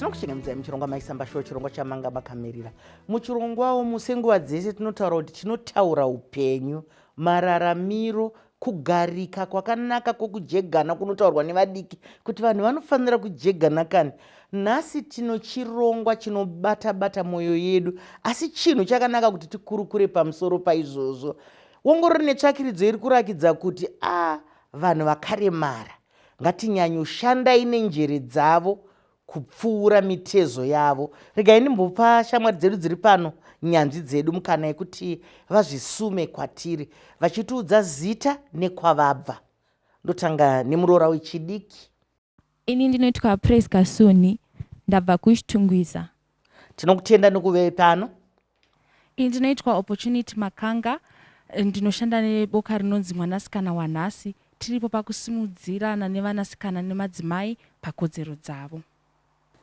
tinokuchengemudzai muchirongwa Mai Chisamba show, chirongwa chamanga makamirira. Muchirongwa umu senguva dzese tinotaura kuti tinotaura upenyu, mararamiro, kugarika kwakanaka kwokujegana kunotaurwa nevadiki kuti vanhu vanofanira kujegana kani. Nhasi tino chirongwa chinobata-bata mwoyo yedu, asi chinhu chakanaka kuti tikurukure pamusoro paizvozvo. Ongorori netsvakiridzo iri kurakidza kuti vanhu vakaremara ngatinyanyoshandai nenjere dzavo kupfuura mitezo yavo. Regai ndimbopa shamwari dzedu dziri pano, nyanzvi dzedu, mukana yekuti vazvisume kwatiri vachitiudza zita nekwavabva. Ndotanga nemuroora wechidiki. Ini ndinoitwa Praise Kasuni, ndabva kuchitungwiza. Tinokutenda nekuve pano. Ini ndinoitwa Opportunity Makanga, ndinoshanda neboka rinonzi Mwanasikana waNhasi. Tiripo pakusimudzirana nevanasikana nemadzimai pakodzero dzavo.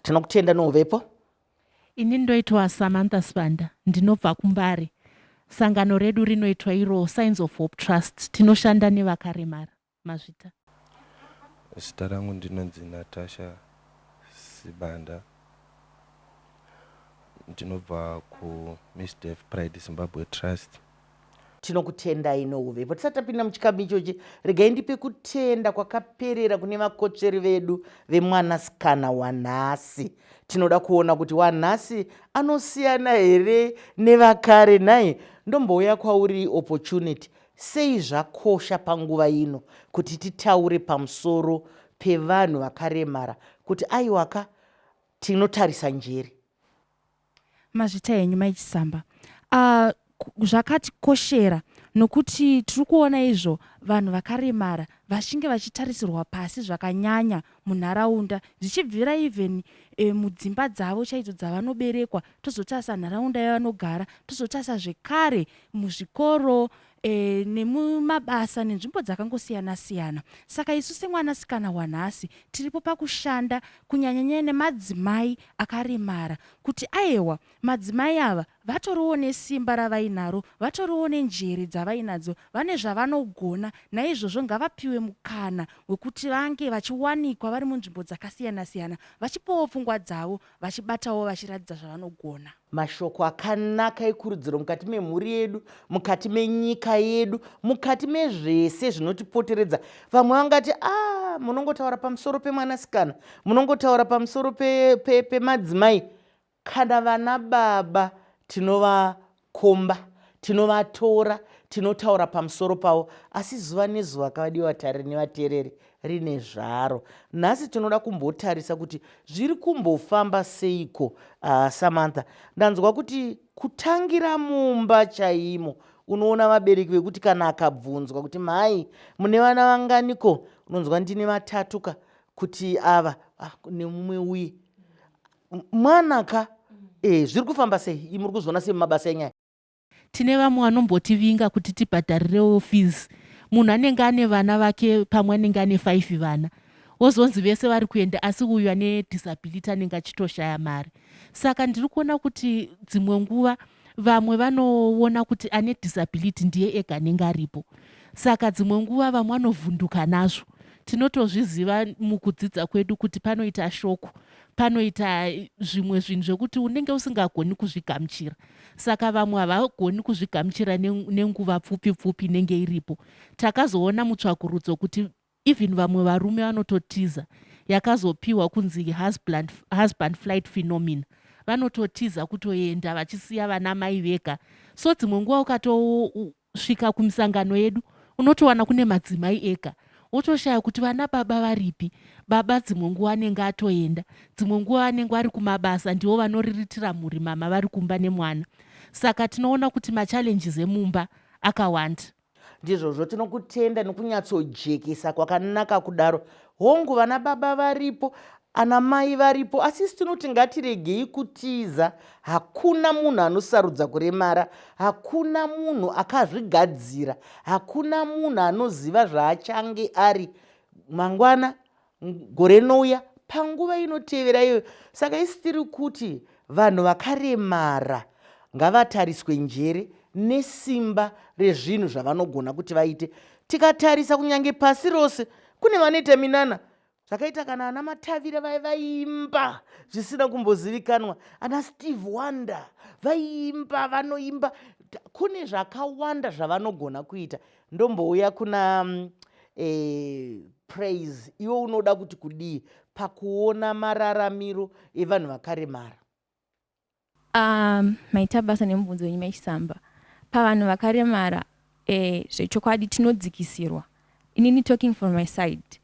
Tinokutenda nouvepo. Ini ndoitwa Samantha Spanda, ndinobva kuMbare. Sangano redu rinoitwa iro Signs of Hope Trust. Tinoshanda nevakaremara. Mazvita. Zita rangu ndinonzi Natasha Sibanda. Ndinobva kuMisdef Pride Zimbabwe Trust. Tinokutendai nouvepo. Tisati tapinda muchikamu ichochi, regai ndipe kutenda kwakaperera kune vakotsveri vedu vemwanasikana waNhasi. Tinoda kuona kuti waNhasi anosiyana here nevakare. Nai ndombouya kwauri Opportunity, sei zvakosha panguva ino kuti titaure pamusoro pevanhu vakaremara, kuti aiwaka tinotarisa njere. Mazvita henyu Mai Chisamba. Zvakatikoshera nokuti tiri kuona izvo vanhu vakaremara vachinge vachitarisirwa pasi zvakanyanya munharaunda, zvichibvira even mudzimba dzavo chaidzo dzavanoberekwa, tozotarisa nharaunda yavanogara, tozotarisa zvekare muzvikoro nemumabasa nenzvimbo dzakangosiyana-siyana. Saka isu semwanasikana waNhasi tiripo pakushanda kunyanyanyanya nemadzimai akaremara, kuti aiwa madzimai ava vatoriwo nesimba ravainaro, vatoriwo nenjere dzavainadzo, vane zvavanogona. Naizvozvo ngavapiwe mukana wekuti vange vachiwanikwa vari munzvimbo dzakasiyana-siyana, vachipawo pfungwa dzavo, vachibatawo vachiratidza zvavanogona. Mashoko akanaka ekurudziro mukati memhuri yedu, mukati menyika yedu, mukati mezvese zvinotipoteredza. Vamwe vangati munongotaura pamusoro pemwanasikana, munongotaura pamusoro pemadzimai. Kana vana baba tinovakomba, tinovatora, tinotaura pamusoro pavo, asi zuva nezuva kavadiwa tare nevateereri rine zvaro. Nhasi tinoda kumbotarisa kuti zviri kumbofamba seiko. Samantha, ndanzwa kuti kutangira mumba chaimo unoona vabereki vekuti kana akabvunzwa kuti mai mune vana vanganiko, unonzwa ndine vatatuka, kuti ava nemumwe uye mwanaka. Zviri kufamba sei? Muri kuzviona semumabasa enyaya? Tine vamwe vanombotivinga kuti tibhadharirewo fees. Munhu anenge ane vana vake, pamwe anenge ane 5 vana, wozonzi vese vari kuenda, asi uyu ane disability anenge achitoshaya mari. Saka ndiri kuona kuti dzimwe nguva vamwe vanoona kuti ane disability ndiye ega anenge aripo. Saka dzimwe nguva vamwe vanovhunduka nazvo. Tinotozviziva mukudzidza kwedu kuti panoita shoko, panoita zvimwe zvinhu zvekuti unenge usingagoni kuzvigamuchira. Saka vamwe havagoni kuzvigamuchira nenguva pfupi inenge iripo. Takazoona mutsvakurudzo kuti even vamwe varume vanototiza, yakazopiwa kunzi husband flight phenomena. Vanototiza kutoenda vachisiya vana mai vega. So dzimwe nguva ukatosvika kumisangano yedu unotowana kune madzimai ega, wotoshaya kuti vana baba varipi. Baba dzimwe nguva anenge atoenda, dzimwe nguva anenge vari kumabasa, ndivo vanoriritira mhuri, mama vari kumba nemwana. Saka tinoona kuti machallenges emumba akawanda. Ndizvozvo tinokutenda nokunyatsojekesa kwakanaka kudaro. Hongu vana baba varipo, ana mai varipo, asi tinoti ngatiregei kutiza. Hakuna munhu anosarudza kuremara, hakuna munhu akazvigadzira, hakuna munhu anoziva zvaachange ari mangwana, gore rinouya, panguva inotevera iyoyo. Saka isi tiri kuti vanhu vakaremara ngavatariswe njere nesimba rezvinhu zvavanogona kuti vaite. Tikatarisa kunyange pasi rose, kune vanoita minana. zvakaita kana ana Matavira vaimba zvisina kumbozivikanwa, ana Steve Wonder vaimba, vanoimba, kune zvakawanda zvavanogona kuita. Ndombouya kuna praise, iwe unoda kuti kudii pakuona mararamiro evanhu vakaremara? Maita basa nemubvunzo wenyu Mai Chisamba. Pavanhu vakaremara zvechokwadi tinodzikisirwa. Inini talking from my side,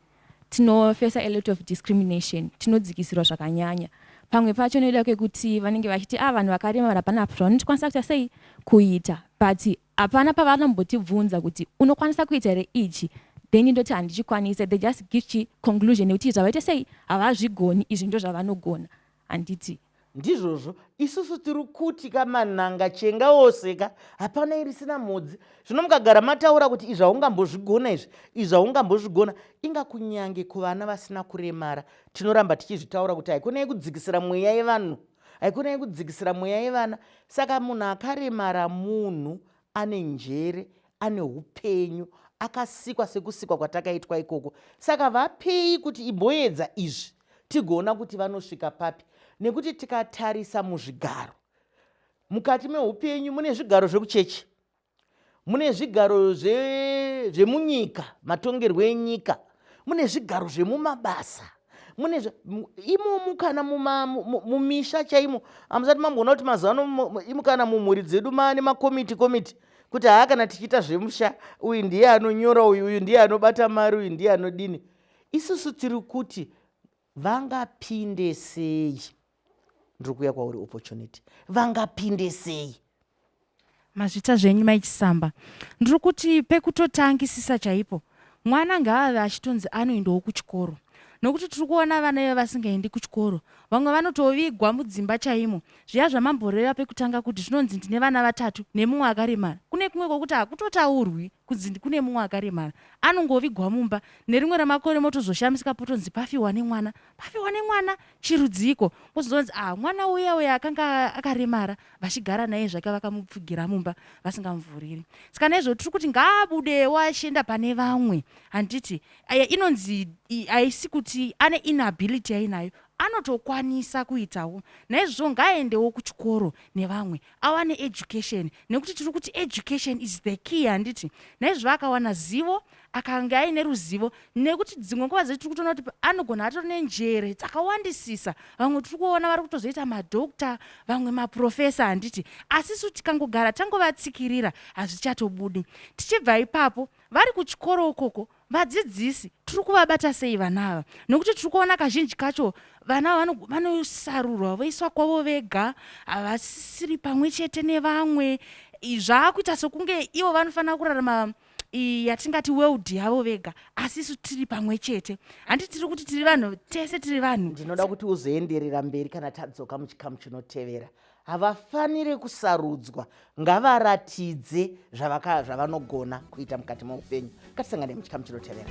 tinofesa a lot of discrimination, tinodzikisirwa zvakanyanya. Pamwe pacho noida kwekuti vanenge vachiti vanhu vakaremara hapana zvavanokwanisa kuita sei kuita, but hapana pavanombotibvunza kuti unokwanisa kuita here ichi, then indoti handichikwanisa, they just give conclusion yekuti zvavaita sei havazvigoni, izvi ndo zvavanogona. Handiti ndizvozvo isusu tiri kuti kamanhanga chengaoseka hapana irisina mhodzi. Zvino mukagara mataura kuti izvi haungambozvigona, izvi haungambozvigona, inga kunyange kuvana vasina kuremara tinoramba tichizvitaura kuti haikonai kudzikisira mweya yevanhu, haikonai kudzikisira mweya yevana. Saka munhu akaremara munhu ane njere, ane upenyu, akasikwa sekusikwa kwatakaitwa ikoko. Saka vapei kuti imboedza izvi tigoona kuti vanosvika papi. Nekuti tikatarisa muzvigaro, mukati meupenyu mune zvigaro zvekuchechi, mune zvigaro zvemunyika, matongerwo enyika, mune zvigaro zvemumabasa, imomo kana mumisha chaimo. Hamusati mamboona kuti mazuvano imukana mumhuri dzedu maane makomiti kuti kana tichiita zvemusha, uyu ndiye anonyora, uyu ndiye anobata mari, uyu ndiye anodini. Isusu tiri kuti vangapinde sei? Ndiri kuuya kwauri opportunity, vangapinde sei? Mazvita zvenyu Mai Chisamba, ndiri kuti pekutotangisisa chaipo, mwana ngaave achitonzi anoendawo kuchikoro. Nokuti tiri kuona vana ivo vasingaendi kuchikoro, vamwe vanotovigwa mudzimba chaimo. Zviya zvamamboreva pekutanga kuti zvinonzi ndine vana 3 nemumwe akaremara. Kune kumwe kwokuti hakutotaurwi kunzi kune mumwe akaremara, anongovigwa mumba. Nerimwe ramakore motozoshamisika potonzi pafiwa nemwana, chirudziko. Wozonzi mwana uya akanga akaremara, vachigara naye zvake vakamupfigira mumba vasingamuvhuriri. Saka naizvo tiri kuti ngaabudewo achienda pane vamwe. Handiti inonzi haisi kuti ane inability yainayo, anotokwanisa kuitawo. Naizvozvo ngaaendewo kuchikoro nevamwe, awane education, nekuti tiri kuti education is the key. Handiti naizvozvo akawana zivo, akanga aine ruzivo, nekuti dzimwe nguva dzedu tiri kutoona kuti anogona atori nenjere dzakawandisisa. Vamwe tiri kuona vari kutozoita madhokta, vamwe maprofesa. Handiti asi isu tikangogara tangovatsikirira hazvichatobudi. Tichibva ipapo vari kuchikoro ukoko, vadzidzisi tiri kuvabata sei vana ava? Nokuti tiri kuona kazhinji kacho vana vanosarurwa voiswa kwavo vega, havasiri pamwe chete nevamwe. Zvaakuita sokunge ivo vanofanira kurarama yatingati world yavo vega, asi isu tiri pamwe chete. Handi tiri kuti tiri vanhu, tese tiri vanhu. Ndinoda kuti uzoenderera mberi kana tadzoka muchikamu chinotevera. Havafaniri kusarudzwa, ngavaratidze zvavanogona kuita mukati meupenyu. Ngatisangane muchikamu chinotevera.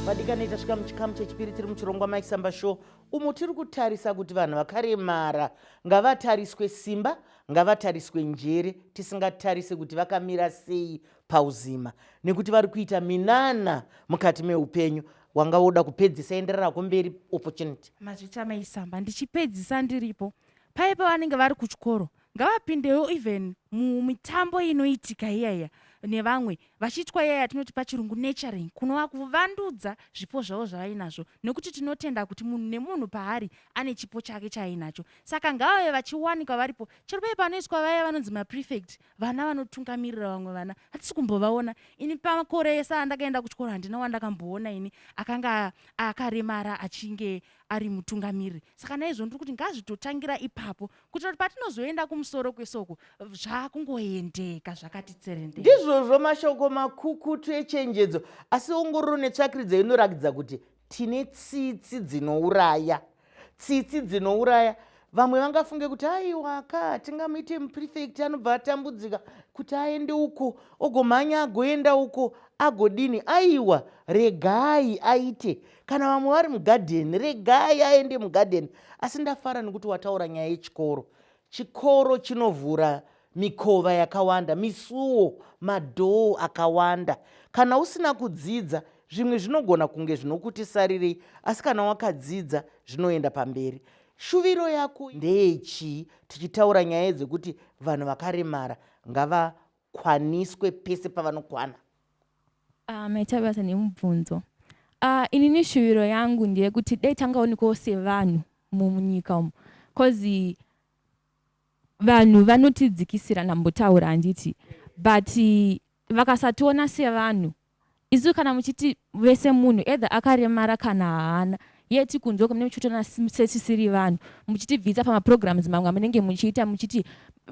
Vadikani tasvika muchikamu chechipiri, tiri muchirongwa Mai Chisamba show. Umo tiri kutarisa kuti vanhu vakaremara ngavatariswe simba, ngavatariswe njere, tisingatarise kuti vakamira sei pauzima, nekuti vari kuita minana mukati meupenyu. Wanga woda kupedzisa, enderera kumberi opportunity. Mazvita Mai Chisamba, ndichipedzisa ndiripo. Paipa vanenge vari kuchikoro, ngavapindewo even mumitambo inoitika iyaya. nevamwe vachiitwa yaya tinoti pachirungu nurturing, kunova kuvandudza zvipo zvavo zvavainazvo, nekuti tinotenda kuti munhu nemunhu paari ane chipo chake chaainacho. Saka ngavave vachiwanikwa varipo, chero pei panoiswa vaya vanonzi maprefect, vana vanotungamirira vamwe vana, hatisi kumbovaona. Ini pamakore ese andakaenda kuchikoro handina wandakamboona ini akanga akaremara achinge ari mutungamiriri. Saka naizvo ndiri kuti ngazvitotangira ipapo kuti patinozoenda kumusoro kwesoko zvakungoendeka zvakati tserendeka. Ndizvozvo mashoko makukutu echenjedzo, asi ongororo netsvakiridza inoratidza kuti tine tsitsi dzinouraya. Tsitsi dzinouraya. Vamwe vangafunge kuti aiwa tingamuite muprefect anobva atambudzika kuti aende uko ogomhanya agoenda uko agodini. Aiwa, regai aite. Kana vamwe vari mugadheni, regai aende mugadheni. Asi ndafara nekuti wataura nyaya yechikoro. Chikoro chinovhura mikova yakawanda, misuwo, madhoo akawanda. Kana usina kudzidza, zvimwe zvinogona kunge zvinokuti sarirei, asi kana wakadzidza zvinoenda pamberi. Shuviro yako ndeyechi tichitaura nyaya dzekuti vanhu vakaremara ngavakwaniswe pese pavanokwana? Mai Chisamba nemubvunzo. Inini shuviro yangu ndeyekuti dai tangaonekwawo sevanhu munyika umu, cause vanhu vanotidzikisira nambotaura handiti, but vakasationa sevanhu, isu kana muchiti vese munhu either akaremara kana haana, yeti kunzoko mune muchitona setisiri vanhu, muchitibvisa pamaprograms mamwe munenge muchiita, muchiti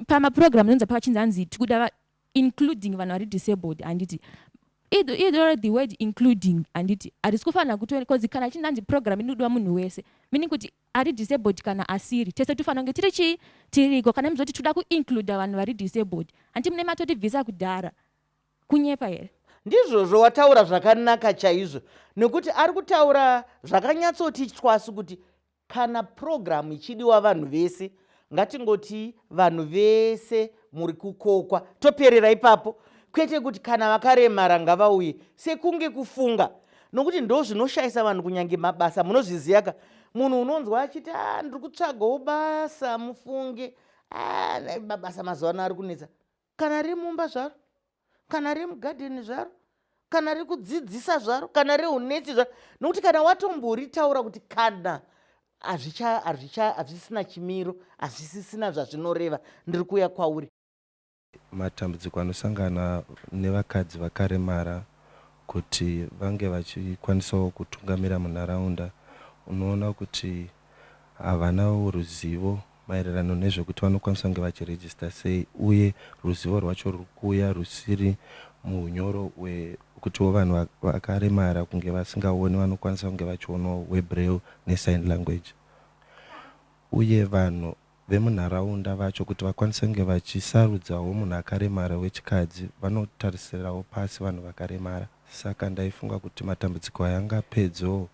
pamaprogram nonza pachinzi hanzi tikuda including vanhu vari disabled handiti. Either the word including handiti hatisi kufanira kuti, because kana chinzi hanzi program inodiwa munhu wese, meaning kuti ari disabled kana asiri, tese tofanira kunge tiri chii, tiriko. Kana muzoti toda kuincluda vanhu vari disabled, hanti mune matotibvisa kudhara, kunyepa here? Ndizvozvo wataura zvakanaka chaizvo, nekuti ari kutaura zvakanyatsoti twasu kuti kana programu ichidiwa vanhu vese, ngatingoti vanhu vese muri kukokwa, toperera ipapo. Kwete kuti kana vakaremara ngavauye, sekunge kufunga. Nokuti ndo zvinoshayisa vanhu kunyange mabasa, munozviziyaka. Munhu unonzwa achiti ndiri kutsvagawo basa, mufunge mabasa mazuva ano ari kunetsa. Kana remumba zvaro, kana remugadheni zvaro, kana rekudzidzisa zvaro, kana rehuneti zvaro. Nokuti kana watomboritaura kuti kana hazvisina chimiro, hazvisisina zvazvinoreva, ndiri kuuya kwauri. Matambudziko anosangana nevakadzi vakaremara kuti vange vachikwanisawo kutungamira munharaunda, unoona kuti havanawo ruzivo maererano nezvekuti vanokwanisa kunge vachirejista sei, uye ruzivo rwacho ruri kuuya rusiri muunyoro wekutiwo vanhu vakaremara kunge vasingaoni vanokwanisa kunge vachionawo webraille nesign language. Uye vanhu vemunharaunda vacho kuti vakwanise kunge vachisarudzawo munhu akaremara wechikadzi, vanotarisirawo pasi vanhu vakaremara. Saka ndaifunga kuti matambudziko aya angapedzowo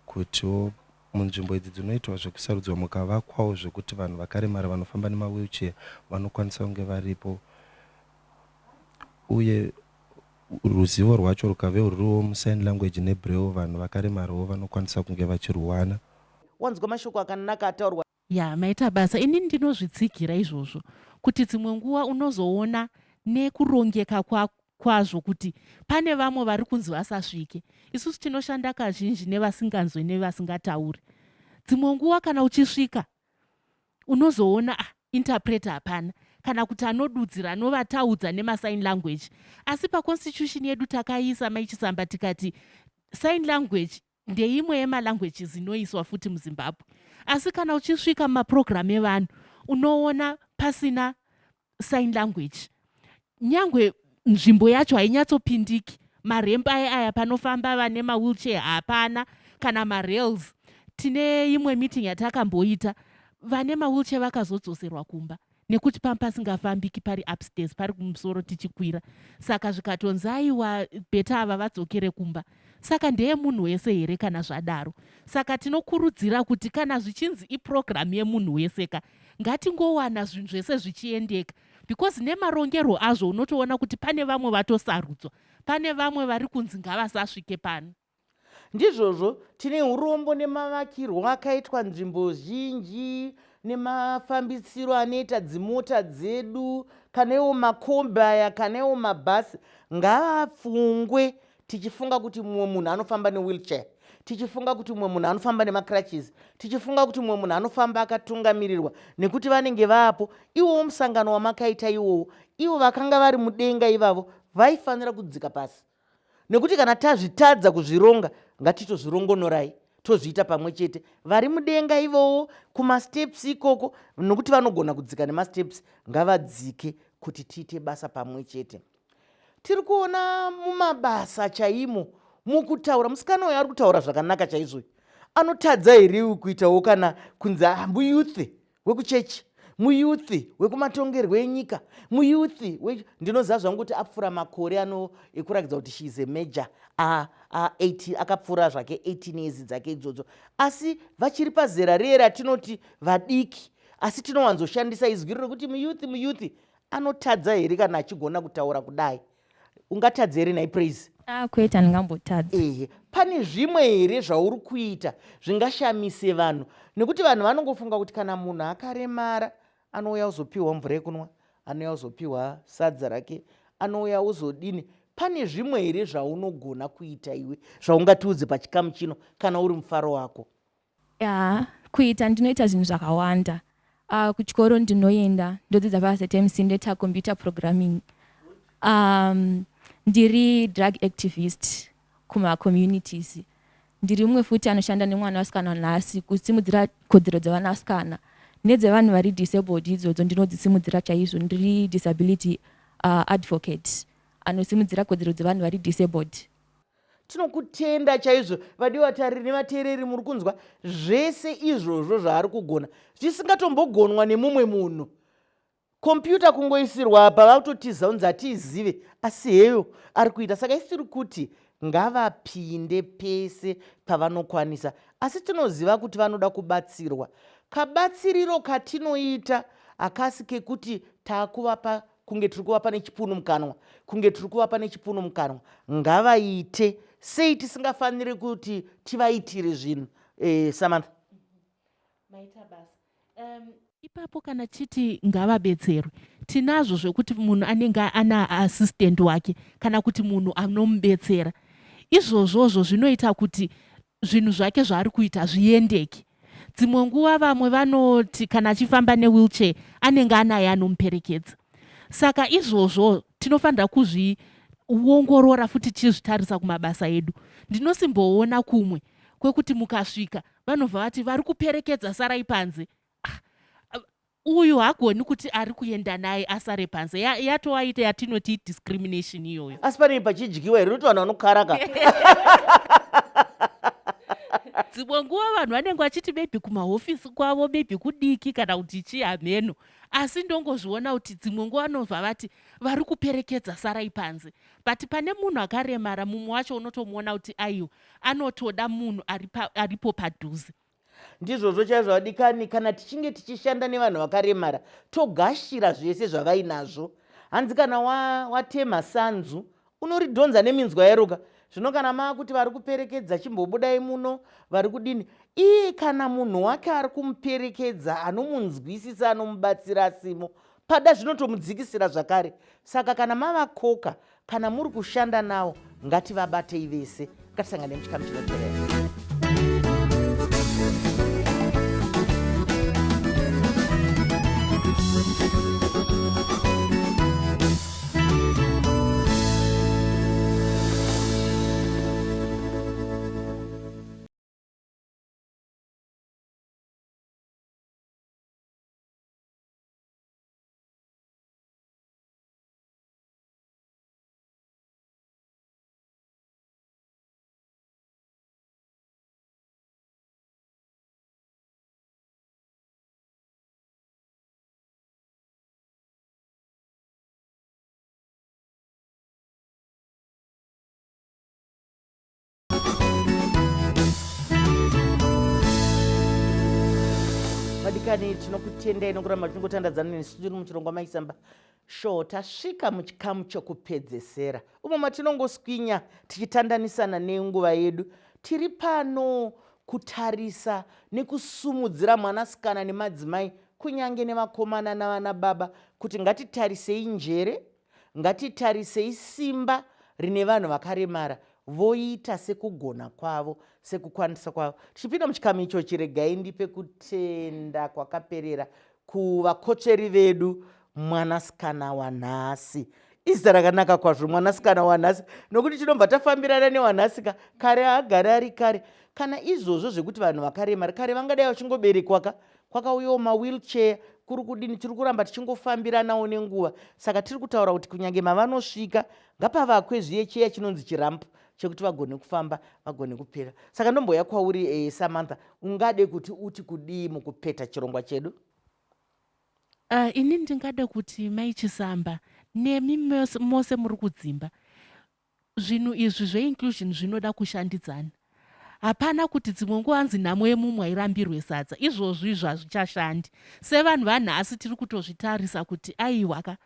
kutiwo munzvimbo idzi dzinoitwa zvekusarudzwa mukavakwawo zvekuti vanhu vakaremara vanofamba nemawheelchair vanokwanisa kunge varipo, uye ruzivo rwacho rukavewo ruriwo musign language nebraille, vanhu vakaremarawo vanokwanisa kunge vachiruwana. Wanzwa mashoko akanaka ataurwa. Ya, Mai Chisamba, ini ndinozvitsigira izvozvo kuti dzimwe nguva unozoona nekurongeka kwazvo kuti pane vamwe vari kunzi vasasvike. Isusu tinoshanda kazhinji nevasinganzwi nevasingatauri. Dzimwe nguva kana uchisvika unozoona interpreter hapana, kana kuti anodudzira anovataudza nemasign language. Asi paconstitution yedu takaisa, Mai Chisamba, tikati sign language ndeimwe yemalanguages inoiswa futi muZimbabwe. Asi kana uchisvika mumaprogram evanhu unoona pasina sign language. Nyangwe nzvimbo yacho hainyatsopindiki. Maremba aya panofamba vane mawheelchair hapana, kana marails. Tine imwe meeting yatakamboita, vane mawheelchair vakazodzoserwa kumba nekuti pasingafambiki pari upstairs, pari kumusoro tichikwira. Saka zvikatonzi aiwa beta ava vadzokere kumba. Saka ndeye munhu wese here kana zvadaro. Saka tinokurudzira kuti kana zvichinzi iprogram yemunhu weseka, ngatingowana zvinhu zvese zvichiendeka, because nemarongero azvo unotoona kuti pane vamwe vatosarudzwa, pane vamwe vari kunzi ngavasasvike pano. Ndizvozvo tine urombo nemavakirwo akaitwa nzvimbo zhinji nemafambisiro anoita dzimota dzedu, kanaiwo makombi aya, kanaiwo mabhasi, ngaafungwe tichifunga kuti mumwe munhu anofamba newheelchair, tichifunga kuti mumwe munhu anofamba nemacrutches, tichifunga kuti mumwe munhu anofamba akatungamirirwa nekuti vanenge vapo. Iwowo musangano wamakaita iwowo, ivo vakanga vari mudenga ivavo vaifanira kudzika pasi, nekuti kana tazvitadza kuzvironga ngatitozvirongonorai tozviita pamwe chete. Vari mudenga ivowo kumasteps ikoko, nokuti vanogona kudzika nemasteps, ngavadzike kuti tiite basa pamwe chete. Tiri kuona mumabasa chaimo mukutaura, musikana uyu ari kutaura zvakanaka chaizvo. Anotadza here kuitawo kana kunzi muyuthi wekuchechi, muyuthi wekumatongerwo enyika, muyuthi ndinoziva zvangu kuti apfuura makore ekurakidza kuti she is a major, akapfuura zvake 18 years dzake idzodzo, asi vachiri pazera reye ratinoti vadiki, asi tinowanzoshandisa izwi rekuti muyuthi. Anotadza here kana achigona kutaura kudai? Ungatadza here naipraise? Kwete, handingambotadza. Pane zvimwe here zvauri kuita zvingashamise vanhu? Nekuti vanhu vanongofunga kuti kana munhu akaremara anouya uzopiwa mvura yekunwa, anouya uzopiwa sadza rake, anouya uzodini. Pane zvimwe here zvaunogona kuita iwe zvaungatiudze pachikamu chino kana uri mufaro wako? Kuita ndinoita zvinhu zvakawanda. Kuchikoro ndinoenda ndodzidza paSTMC ndoita computer programming. Ndiri drug activist kuma-communities. Ndiri mumwe futi anoshanda nemwana wasikana nhasi kusimudzira kodzero dzevanasikana nedzevanhu vari disabled. Idzodzo ndinodzisimudzira chaizvo. Ndiri disability advocate anosimudzira kodzero dzevanhu vari disabled. Tinokutenda chaizvo vadiwatariri nevateereri, muri kunzwa zvese izvozvo zvaari kugona zvisingatombogonwa nemumwe munhu. Kompyuta kungoisirwa apa vakutotiza unzi hatiizive, asi heyo ari kuita. Saka isi tiri kuti ngavapinde pese pavanokwanisa, asi tinoziva kuti vanoda kubatsirwa. Kabatsiriro katinoita akasi kekuti taakuvapa kunge tiri kuvapa nechipunu mukanwa, kunge tiri kuvapa nechipunu mukanwa, ngavaite. Sei tisingafaniri kuti tivaitire zvinhu? Samantha. Maita basa. Ipapo kana chiti ngavabetserwe, tinazvo zvekuti munhu anenge ana assistant wake kana kuti munhu anomubetsera. Izvozvozvo zvinoita kuti zvinhu zvake zvaari kuita zviendeke. Dzimwe nguva vamwe vanoti kana achifamba newheelchair anenge anaye anomuperekedza. Saka izvozvo tinofanira kuzviongorora futi tichizvitarisa kumabasa edu. Ndinosimboona kumwe kwekuti mukasvika vanobva vati vari kuperekedza sarai panze. Uyu hagoni kuti ari kuenda naye asare panze. Yatowaita yatinoti discrimination iyoyo. Asi pane pachidyiwa here kuti vanhu vanokaraka. Dzimwe nguva vanhu vanenge vachiti maybe kumahofisi kwavo maybe kudiki kana kuti chihameno, asi ndongozviona kuti dzimwe nguva vanobva vati vari kuperekedza sarai panze. But pane munhu akaremara, mumwe wacho unotomuona kuti aiyo anotoda munhu aripo padhuze. Ndizvozvo chaizvo vadikani, kana tichinge tichishanda nevanhu vakaremara togashira zvese zvavainazvo. Hanzi kana watema sanzu unoridhonza neminzwa yeroka. Zvino kana maakuti vari kuperekedza chimbobudai muno, vari kudini, iye kana munhu wake ari kumuperekedza anomunzwisisa, anomubatsira asimo, pada zvinotomudzikisira zvakare. Saka kana mavakoka, kana muri kushanda navo, ngativabatei vese. Ngatisangane muchikamu chinoteerera. Vadikani, tinokutendai nokuramba tinongotandadzana nesu tiri muchirongwa Mai Chisamba show. Tasvika muchikamu chokupedzesera, umwe matinongoswinya tichitandanisana nenguva yedu. Tiri pano kutarisa nekusumudzira mwanasikana nemadzimai kunyange nevakomana navana baba kuti ngatitarisei njere, ngatitarisei simba rine vanhu vakaremara voita sekugona kwavo, sekukwanisa kwavo. Tichipinda muchikamu ichochi, regai ndipe kutenda kwakaperera kuvakotsveri vedu, mwanasikana wanhasi. Izita rakanaka kwazvo, mwanasikana wanhasi, nokuti tinobva tafambirana newanhasika kare agare ari kare. Kana izvozvo zvekuti vanhu vakaremara kare vangadai vachingoberekwa kwakauyawo mawheelchair, kuri kudini, tiri kuramba tichingofambiranawo nenguva. Saka tiri kutaura kuti kunyange mavanosvika ngapavakwe zviyecheya chinonzi chirampu chekuti vagone kufamba, vagone kupera. Saka ndomboya kwauri Samantha, ungade kuti uti kudii mukupeta chirongwa chedu? Ini ndingada kuti Mai Chisamba nemi mose muri kudzimba, zvinhu izvi zveinclusion zvinoda kushandidzana. Hapana kuti dzimwe nguva hanzi nhamo yemumwe hairambirwe sadza. Izvozvi hazvichashandi. Sevanhu vanhasi tiri kutozvitarisa kuti aiwaka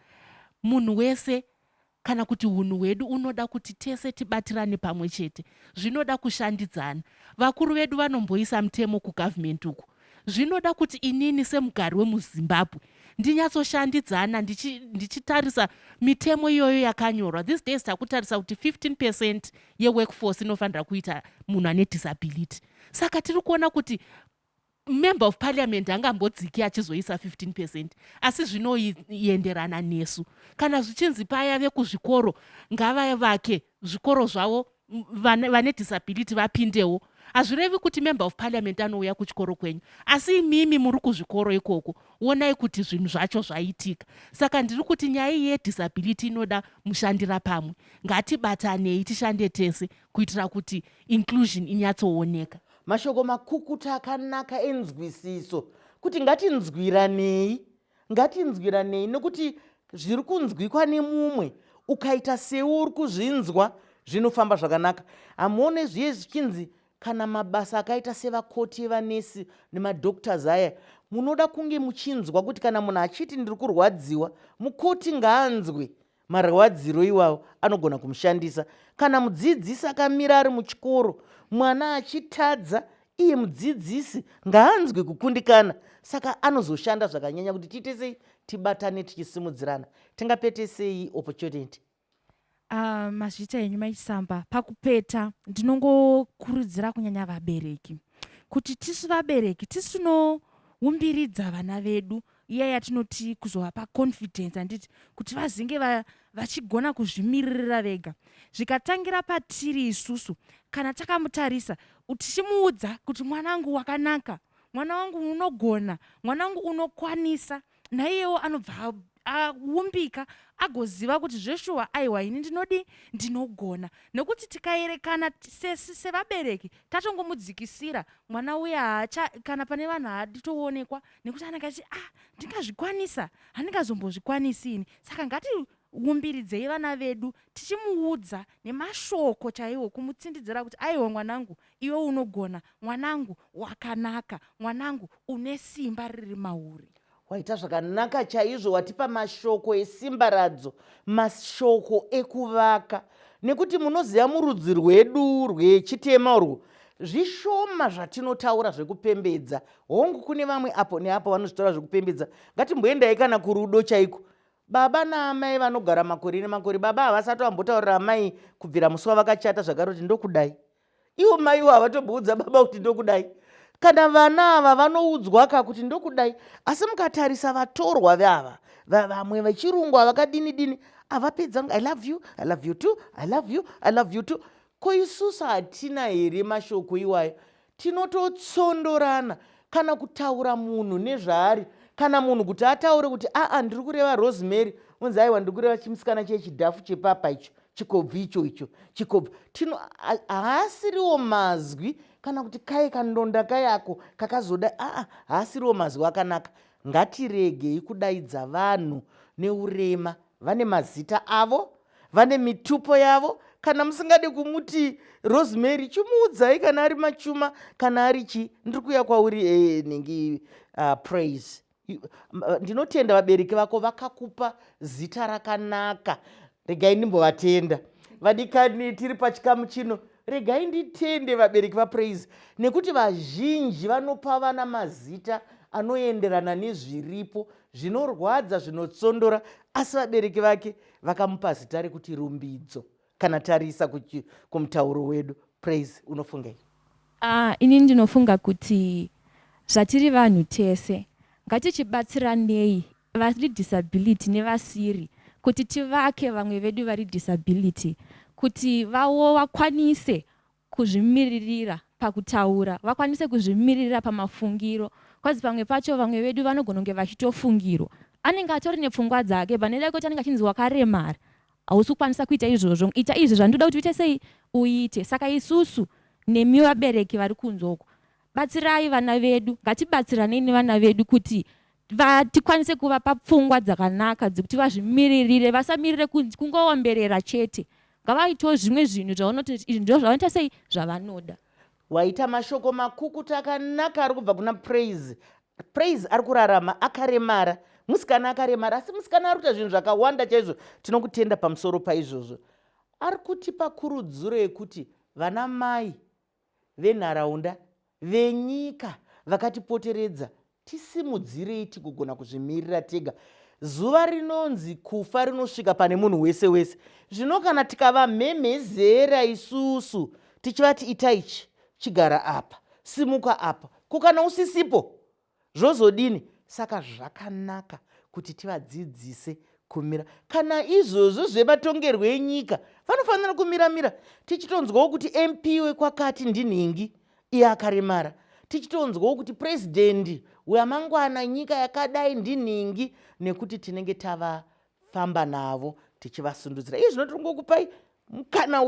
munhu wese kana kuti hunhu hwedu unoda kuti tese tibatirane pamwe chete. Zvinoda kushandidzana. Vakuru vedu vanomboisa mutemo kugavhimenti uku. Zvinoda kuti inini semugari wemuZimbabwe ndinyatsoshandidzana ndichitarisa mitemo iyoyo yakanyorwa. These days takutarisa kuti 15% yeworkforce inofanira kuita munhu ane disability. Saka tiri kuona kuti member of parliament angambodziki achizoisa 15%, asi zvinoenderana nesu. Kana zvichinzi paya vekuzvikoro ngavavake zvikoro zvavo vane disability vapindewo, hazvirevi kuti member of parliament anouya kuchikoro kwenyu, asi imimi muri kuzvikoro ikoko onai kuti zvinhu zvacho zvaitika. Saka ndiri kuti nyaya yedisability inoda mushandira pamwe. Ngatibatanei tishande tese kuitira kuti inclusion inyatsooneka. Mashoko makukuta akanaka enzwisiso kuti ngatinzwiranei, ngatinzwiranei, nokuti zviri kunzwikwa nemumwe ukaita seuri kuzvinzwa zvinofamba zvakanaka. Hamuone zviye zvichinzi kana mabasa akaita sevakoti, vanesi nemadhoktors aya, munoda kunge muchinzwa kuti kana munhu achiti ndiri kurwadziwa, mukoti ngaanzwe marwadziro iwawo, anogona kumushandisa. Kana mudzidzisi akamira ari muchikoro, mwana achitadza, iye mudzidzisi ngaanzwe kukundikana. Saka anozoshanda zvakanyanya kuti tiite sei, tibatane tichisimudzirana. Tingapete sei opportunity? Mazvita enyu Mai Chisamba, pakupeta ndinongokurudzira kunyanya vabereki kuti tisu vabereki tisinoumbiridza vana vedu, iya yatinoti kuzovapa confidence, handiti kuti vazinge vachigona kuzvimiririra vega. Zvikatangira patiri isusu, kana takamutarisa tichimuudza kuti mwanangu wakanaka, mwana wangu unogona, mwana wangu unokwanisa, naiyewo anobva aumbika agoziva kuti zveshuwa aiwa ini ndinodi ndinogona. Nekuti tikaerekana sevabereki tatongomudzikisira mwana uya kana pane vanhu haaditoonekwa nekuti anenge achi ndingazvikwanisa, handingazombozvikwanisi ini. Saka ngatiumbiridzei vana vedu tichimuudza nemashoko chaiwo, kumutsindidzira kuti aiwa mwanangu, iwe unogona, mwanangu wakanaka, mwanangu une simba riri mauri. Waita zvakanaka chaizvo, watipa mashoko esimba radzo, mashoko ekuvaka. Nekuti munoziva murudzi rwedu rwechitema urwu, zvishoma zvatinotaura zvekupembedza. Hongu kune vamwe apo neapo vanozvitaura zvekupembedza. Ngatimboendai kana kurudo chaiko. Baba naamai vanogara makore nemakore, baba havasati vambotaurira amai kubvira musi wavakachata zvakare kuti ndokudai. Ivo maiwo havatoboudza baba kuti ndokudai. Kana vana ava vanoudzwa kuti ndokudai, asi mukatarisa vatorwa vava, vamwe vechirungu havakadini, havapedza I love you, I love you too, I love you, I love you too. Ko isusu hatina here mashoko iwayo? Tinototsondorana kana kutaura munhu nezvaari, kana munhu kuti ataure kuti ndiri kureva Rosemary, unzi aiwa ndiri kureva chimusikana chechidhafu chepapa icho, chikobvu icho chikobvu. Haasiriwo mazwi kana kuti kai kandonda kayako kakazoda, haasiriwo mazwi akanaka. Ngatiregei kudaidza vanhu neurema. Vane mazita avo, vane mitupo yavo. Kana musingade kumuti Rosemary, chimuudzai kana ari machuma, kana ari chi. Ndiri kuuya kwauri nengi praise. Ndinotenda vabereki vako vakakupa zita rakanaka. Regai ndimbovatenda. Vadikani tiri pachikamu chino, regai nditende vabereki vapraise, nekuti vazhinji vanopa vana mazita anoenderana nezviripo, zvinorwadza, zvinotsondora, asi vabereki vake vakamupa zita rekuti rumbidzo. Kana tarisa kumutauro wedu, praise, unofungai? Ini ndinofunga kuti zvatiri vanhu tese ngatichibatsiranei vari disability nevasiri kuti tivake vamwe vedu vari disability kuti vavo vakwanise kuzvimiririra pakutaura, vakwanise kuzvimiririra pamafungiro, kwazi pamwe pacho vamwe vedu vanogona kunge vachitofungirwa anenge atori nepfungwa dzake paneda kuti anenge achinzi wakaremara, hausi kukwanisa kuita izvozvo, ita izvi zvandoda kuti uite sei uite. Saka isusu nemi vabereki vari kunzoko, batsirai vana vedu, ngatibatsiranei nevana vedu kuti tikwanise kuvapa pfungwa dzakanaka dzekuti vazvimiririre, vasamirire kungoomberera chete, ngavaitewo zvimwe zvinhu zvavanoti izvi zvavanoita sei zvavanoda. Waita mashoko makukuta akanaka ari kubva kuna praise. Praise ari kurarama akaremara, musikana akaremara, asi musikana ari kuita zvinhu zvakawanda chaizvo, tinokutenda pamusoro paizvozvo. Ari kutipa kurudziro yekuti vana mai venharaunda, venyika vakatipoteredza, tisimudzirei tikugona kuzvimirira tega. Zuva rinonzi kufa rinosvika pane munhu wese wese. Zvino kana tikavamhemhezera isusu tichivati ita ichi, chigara apa, simuka apa, kukana usisipo, zvozodini? Saka zvakanaka kuti tivadzidzise kumira. Kana izvozvo zvevatongerwo enyika vanofanira kumira-mira. Tichitonzwawo kuti MP wekwakati ndinhingi, iye akaremara. Tichitonzwawo kuti president wamangwana nyika yakadai ndinhingi, nekuti tinenge tavafamba navo tichivasundudzira. Izvi zvinotongokupai mukana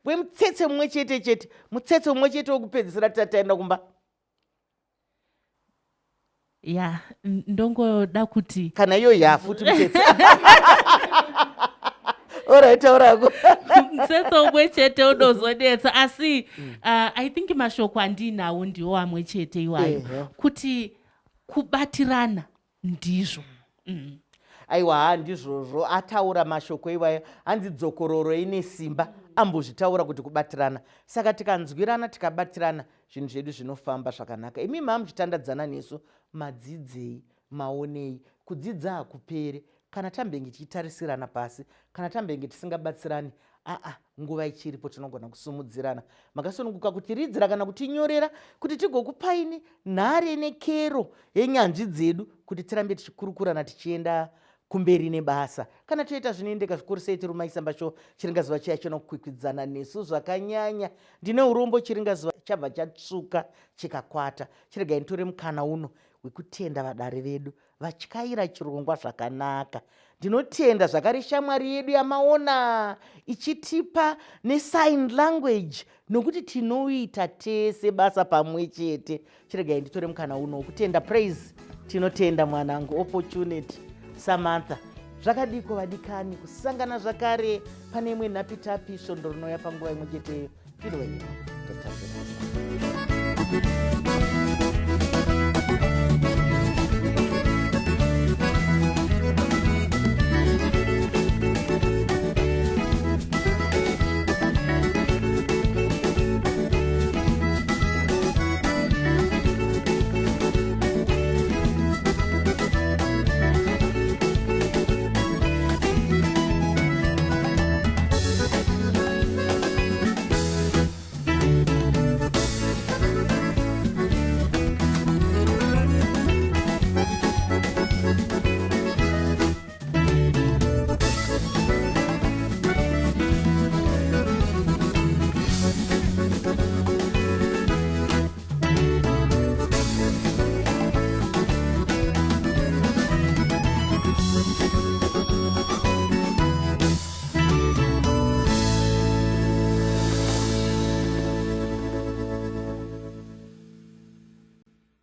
wemutsetse mumwe chete chete, mutsetse mumwe chete wokupedzisira tataenda kumba. Ya, ndongoda kuti kana iyo yafuti mutsetse. Alright, aurako. mutsetse umwe chete unozonetsa, asi I think mashoko andinawo ndiwo amwe chete iwayo, kuti kubatirana ndizvo. Aiwa, handizvozvo ataura mashoko iwayo, hanzi dzokororo ine simba, ambozvitaura kuti kubatirana. Saka tikanzwirana tikabatirana, zvinhu zvedu zvinofamba zvakanaka. Imi mamuchitandadzana nesu, madzidzei, maonei, kudzidza hakuperi. Kana tambenge tichitarisirana pasi, kana tambenge tisingabatsirani, nguva ichiripo tinogona kusumudzirana. Makasununguka kutiridzira kana kutinyorera kuti tigokupaini nhare nekero yenyanzvi dzedu kuti tirambe tichikurukurana tichienda kumberi nebasa. Kana toita zvinoendeka zvikuru sei tiri Mai Chisamba Show, chiringazuva chiya chinokwikwidzana nesu zvakanyanya. Ndine urombo chiringazuva chabva chatsvuka chikakwata. Chiregai nditore mukana uno wekutenda vadare vedu vatyaira chirongwa zvakanaka. Ndinotenda zvakare shamwari yedu yamaona ichitipa nesign language, nokuti tinoita tese basa pamwe chete. Chiregai nditore mukana uno wekutenda. Praise, tinotenda mwanangu. Opportunity, Samantha, zvakadiko vadikani kusangana zvakare pane imwe nhapitapi shondorono yapanguva imwe cheteyo. Tiri wenyu, Dr.